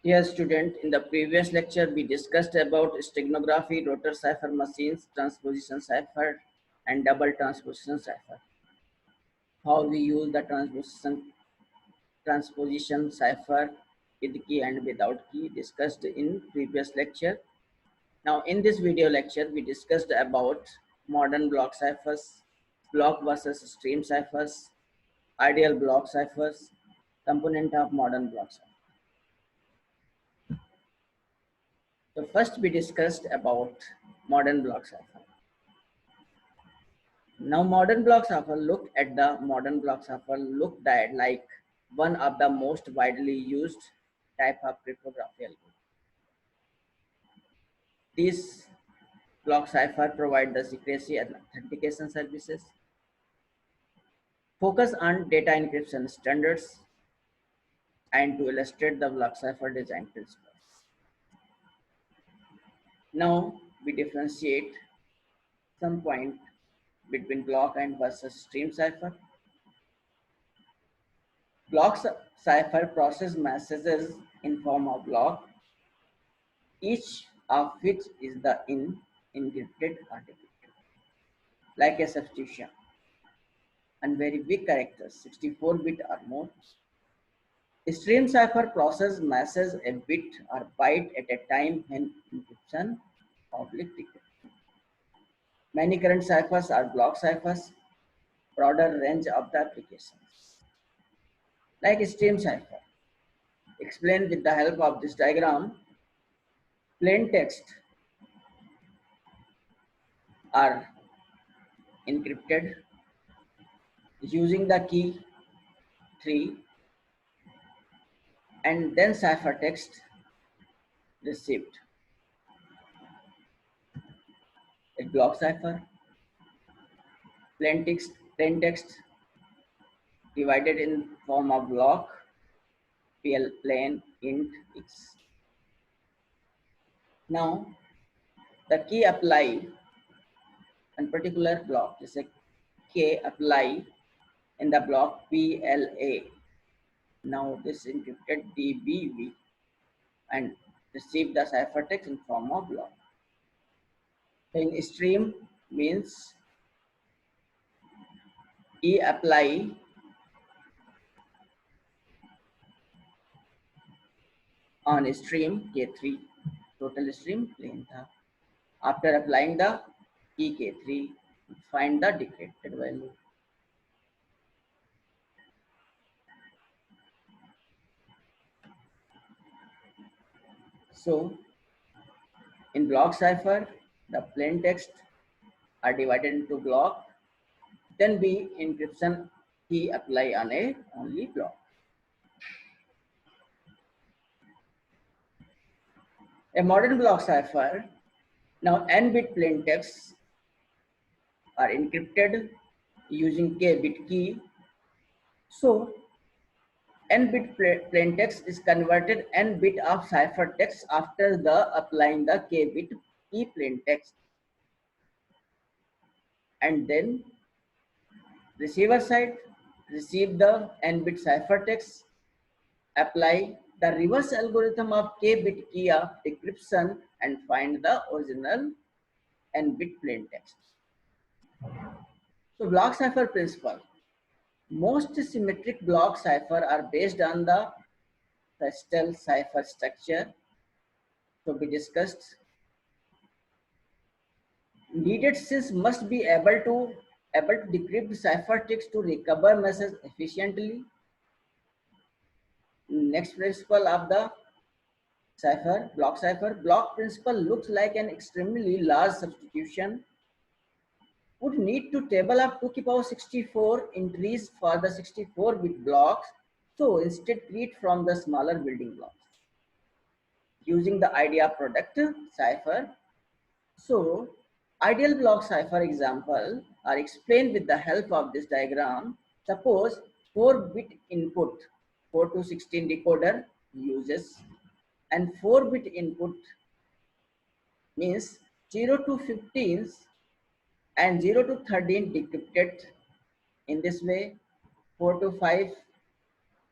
Dear student, in the previous lecture we discussed about steganography, rotor cipher machines, transposition cipher and double transposition cipher. How we use the transposition cipher with key and without key discussed in previous lecture. Now in this video lecture we discussed about modern block ciphers, block versus stream ciphers, ideal block ciphers, component of modern block cipher. So first we discussed about modern block cipher. Now modern block cipher, look at the modern block cipher, look that like one of the most widely used type of cryptography algorithm. These block cipher provide the secrecy and authentication services, focus on data encryption standards, and to illustrate the block cipher design principles. Now we differentiate some point between block and versus stream cipher. Block cipher process messages in form of block, each of which is the encrypted or decrypted, like a substitution, and very big characters, 64-bit or more. Stream cipher process messages a bit or byte at a time when encryption public decryption. Many current ciphers are block ciphers, broader range of the applications. Like stream cipher, explained with the help of this diagram, plain text are encrypted using the key 3 and then ciphertext received. A block cipher, plain text divided in form of block, PL plain int x. Now the key apply in particular block is a K apply in the block PLA. Now this encrypted DBV and receive the ciphertext in form of block. In stream means E apply on stream K3, total stream plain tha. After applying the key K3, find the decrypted value. So in block cipher, the plain text are divided into block, then be encryption key apply on a only block. A modern block cipher, now n-bit plain texts are encrypted using k-bit key. So n-bit plain text is converted n-bit of ciphertext after the applying the k-bit key plain text. And then receiver side receive the n-bit ciphertext, apply the reverse algorithm of k-bit key of decryption and find the original n-bit plain text. So block cipher principle. Most symmetric block cipher are based on the Pastel cipher structure to be discussed. Needed sys must be able to decrypt ciphertext to recover message efficiently. Next principle of the cipher, block cipher. Block principle looks like an extremely large substitution. Would need to table up 2 to the power 64 entries for the 64-bit blocks. So instead create from the smaller building blocks using the idea product cipher. So ideal block cipher example are explained with the help of this diagram. Suppose 4-bit input, 4 to 16 decoder uses, and 4-bit input means 0 to 15 and 0 to 13 decrypted in this way, 4 to 5,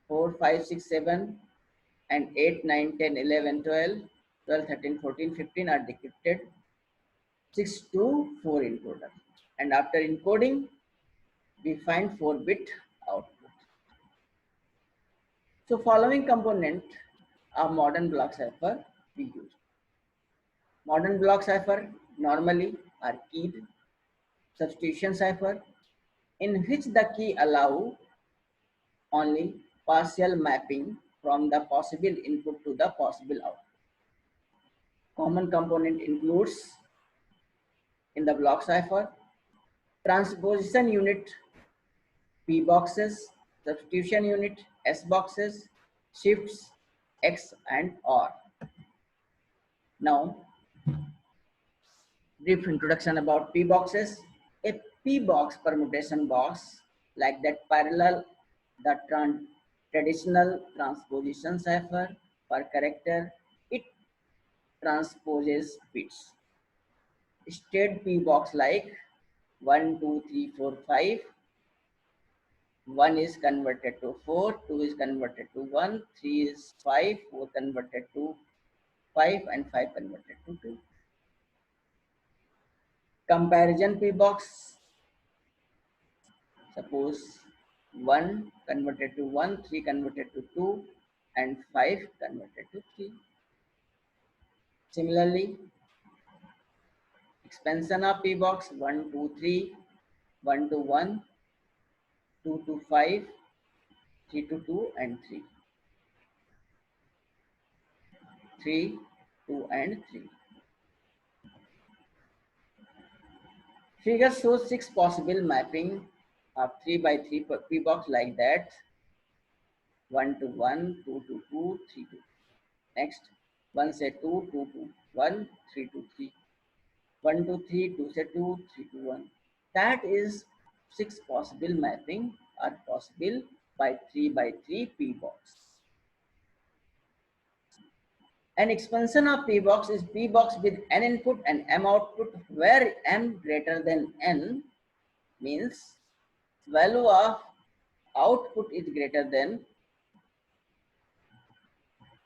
4, 5, 6, 7, and 8, 9, 10, 11, 12, 12, 13, 14, 15 are decrypted. 6 to 4 in total. And after encoding, we find 4-bit output. So following component of modern block cipher we use. Modern block cipher normally are keyed substitution cipher in which the key allow only partial mapping from the possible input to the possible output. Common component includes in the block cipher transposition unit P boxes, substitution unit S boxes, shifts X and R. Now, brief introduction about P boxes. A P box permutation box like that parallel the traditional transposition cipher per character. It transposes bits. State P box like 1, 2, 3, 4, 5. 1 is converted to 4, 2 is converted to 1, 3 is 5, 4 converted to 5 and 5 converted to 2. Comparison P box, suppose 1 converted to 1, 3 converted to 2 and 5 converted to 3. Similarly, expansion of P box 1 to 3, 1 to 1, 2 to 5, 3 to 2 and 3. 3, 2 and 3. Figure shows 6 possible mapping of 3 by 3 P box like that. 1 to 1, 2 to 2, 3 to 2. Next, 1 say 2, 2 to 1, 3 to 3. 1 to 3, 2 say 2, 3 to 1. That is 6 possible mapping are possible by 3 by 3 P box. An expansion of P box is P box with n input and m output, where m greater than n means value of output is greater than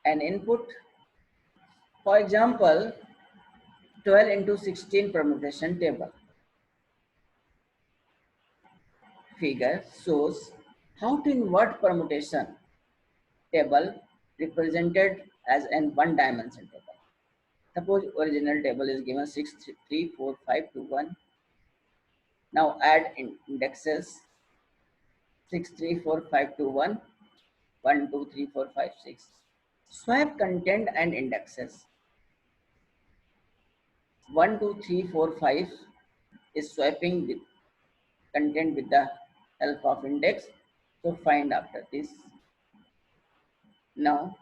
an input. For example, 12 into 16 permutation table. Figure shows how to invert permutation table represented as an one-dimensional table. Suppose original table is given 6, 3, 4, 5 to 1. Now add indexes 6, 3, 4, 5 to 1, 1, 2, 3, 4, 5, 6. Swap content and indexes. 1, 2, 3, 4, 5 is swapping with content with the help of index. So find after this. Now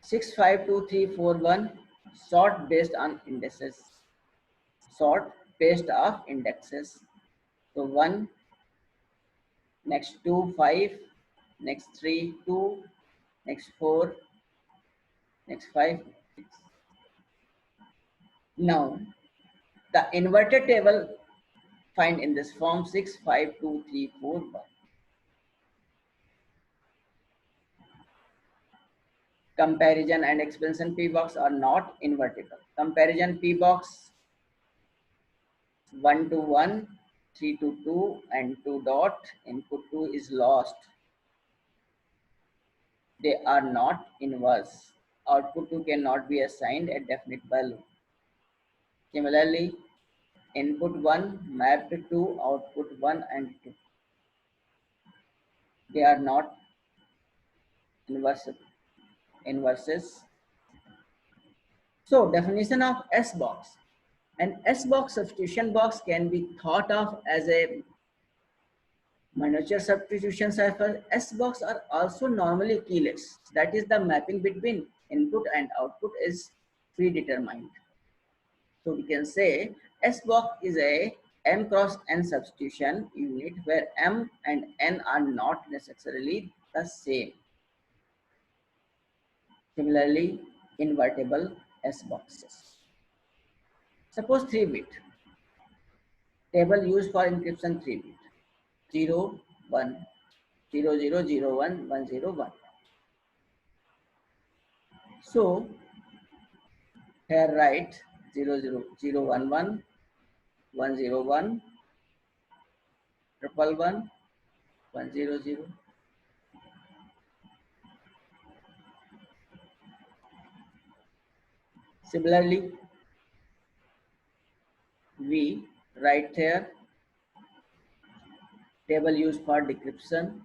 6, 5, 2, 3, 4, 1 sort based on indices. Sort based of indexes. So 1, next 2, 5, next 3, 2, next 4, next 5, 6. Now the inverted table find in this form 6, 5, 2, 3, 4, 1. Comparison and expansion P box are not invertible. Comparison P box 1 to 1, 3 to 2 and 2 dot input 2 is lost. They are not inverse. Output 2 cannot be assigned a definite value. Similarly, input 1 mapped to output 1 and 2. They are not inverses. So definition of S box. An S box substitution box can be thought of as a miniature substitution cipher. S box are also normally keyless. That is, the mapping between input and output is predetermined. So we can say S box is a M cross N substitution unit where M and N are not necessarily the same. Similarly, invertible S boxes. Suppose 3-bit table used for encryption 3-bit 0, 1, 0001101. So here write 00011 101 111 100. Similarly, we write here table used for decryption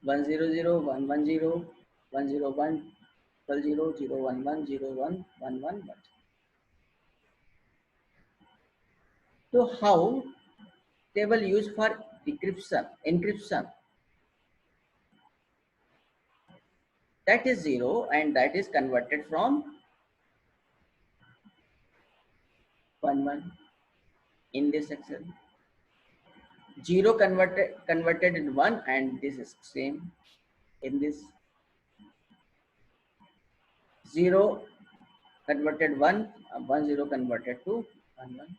100 110 101 000 011 01 11. So how table used for decryption encryption, that is 0 and that is converted from 11 in this section. 0 converted in 1 and this is same in this. 0 converted 1, 10 converted to 11.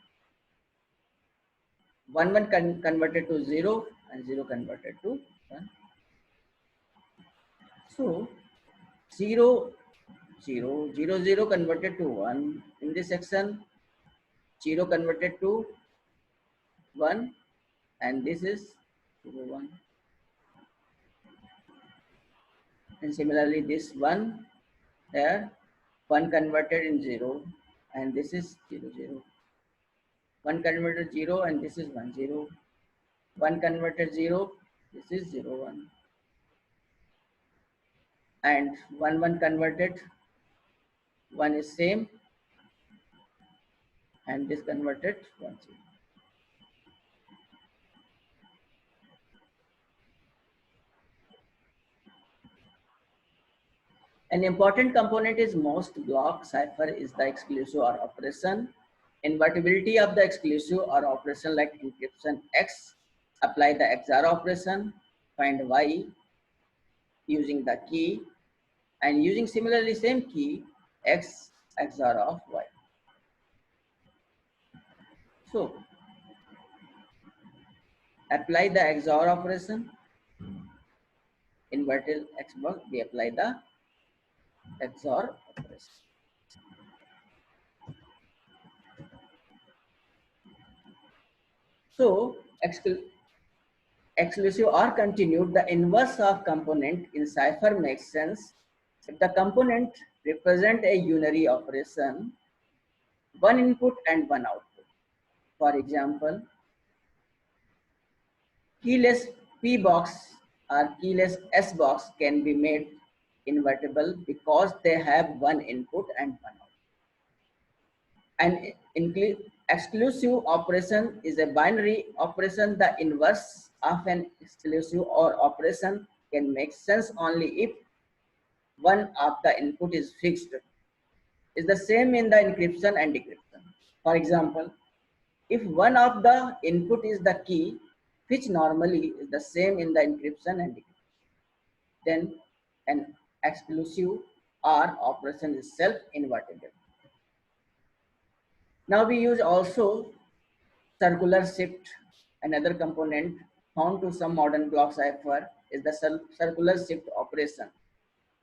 11 converted to 0 and 0 converted to 1. So 0 0 0 0 converted to 1 in this section, 0 converted to 1 and this is 0 1. And similarly this 1 here, 1 converted in 0 and this is 0 0. 1 converted 0 and this is 1 0. 1 converted 0, this is 0 1. And 1 1 converted, 1 is same and this converted 1 0. An important component is most block cipher is the exclusive OR operation. Invertibility of the exclusive OR operation like encryption X, apply the XOR operation, find Y using the key and using similarly same key X XOR of Y. So apply the XOR operation, inverted X block, we apply the XOR operation. So exclusive or continued, the inverse of component in cipher makes sense if the component represent a unary operation, one input and one output. For example, keyless P box or keyless S box can be made invertible because they have one input and one output. An exclusive operation is a binary operation. The inverse of an exclusive OR operation can make sense only if one of the input is fixed. Is the same in the encryption and decryption. For example, if one of the input is the key, which normally is the same in the encryption and decryption, then an exclusive OR operation is self-invertible. Now we use also circular shift. Another component found to some modern block cipher is the circular shift operation.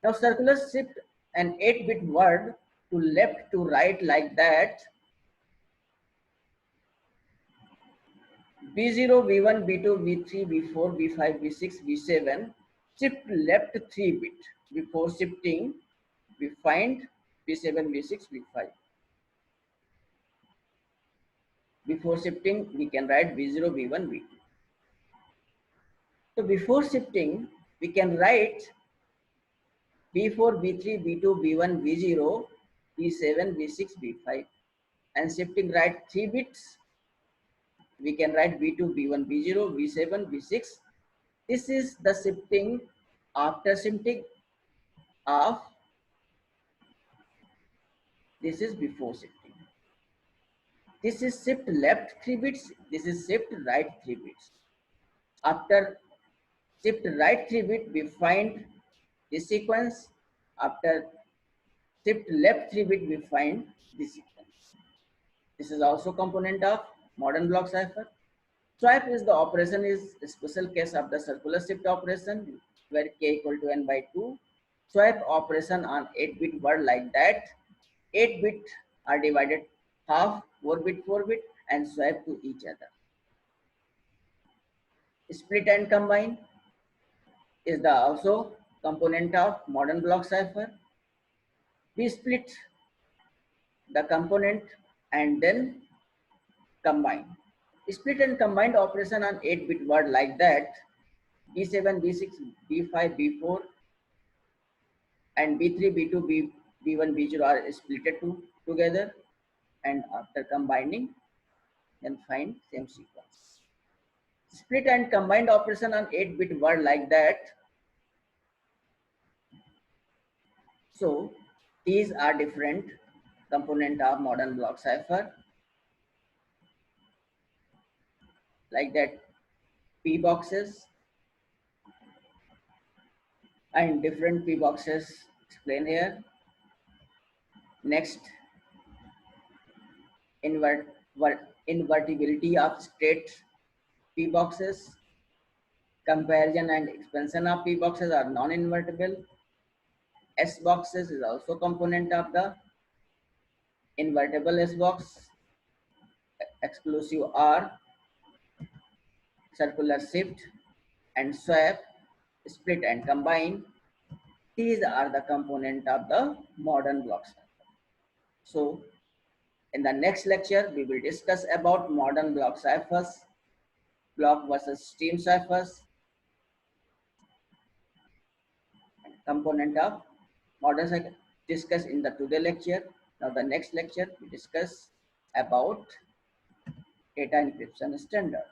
Now circular shift an 8-bit word to left to right like that. B0, B1, B2, B3, B4, B5, B6, B7. Shift left 3-bit. Before shifting, we find B7, B6, B5. Before shifting, we can write B0, B1, B2. So before shifting, we can write B4, B3, B2, B1, B0, B7, B6, B5. And shifting right 3 bits, we can write B2, B1, B0, B7, B6. This is the shifting after shifting of, this is before shifting. This is shift left 3 bits, this is shift right 3 bits. After shift right 3 bit, we find this sequence. After shift left 3 bit, we find this sequence. This is also component of modern block cipher. Swap is the operation is a special case of the circular shift operation where k equal to n by 2. Swap operation on 8-bit word like that. 8 bit are divided half, 4 bit and swap to each other. Split and combine is the also component of modern block cipher. We split the component and then combine. Split and combined operation on 8-bit word like that. B7, B6, B5, B4 and B3, B2, B1, B0 are splitted together, and after combining then find same sequence. Split and combined operation on 8-bit word like that. So these are different component of modern block cipher like that. P boxes and different P boxes explained here. Next, invertibility of state P boxes. Comparison and expansion of P boxes are non-invertible. S boxes is also component of the invertible S box. Exclusive R, circular shift and swap, split and combine. These are the component of the modern block cipher. So in the next lecture, we will discuss about modern block ciphers, block versus stream ciphers, and component of modern cipher discussed in the today lecture. Now the next lecture we discuss about data encryption standard.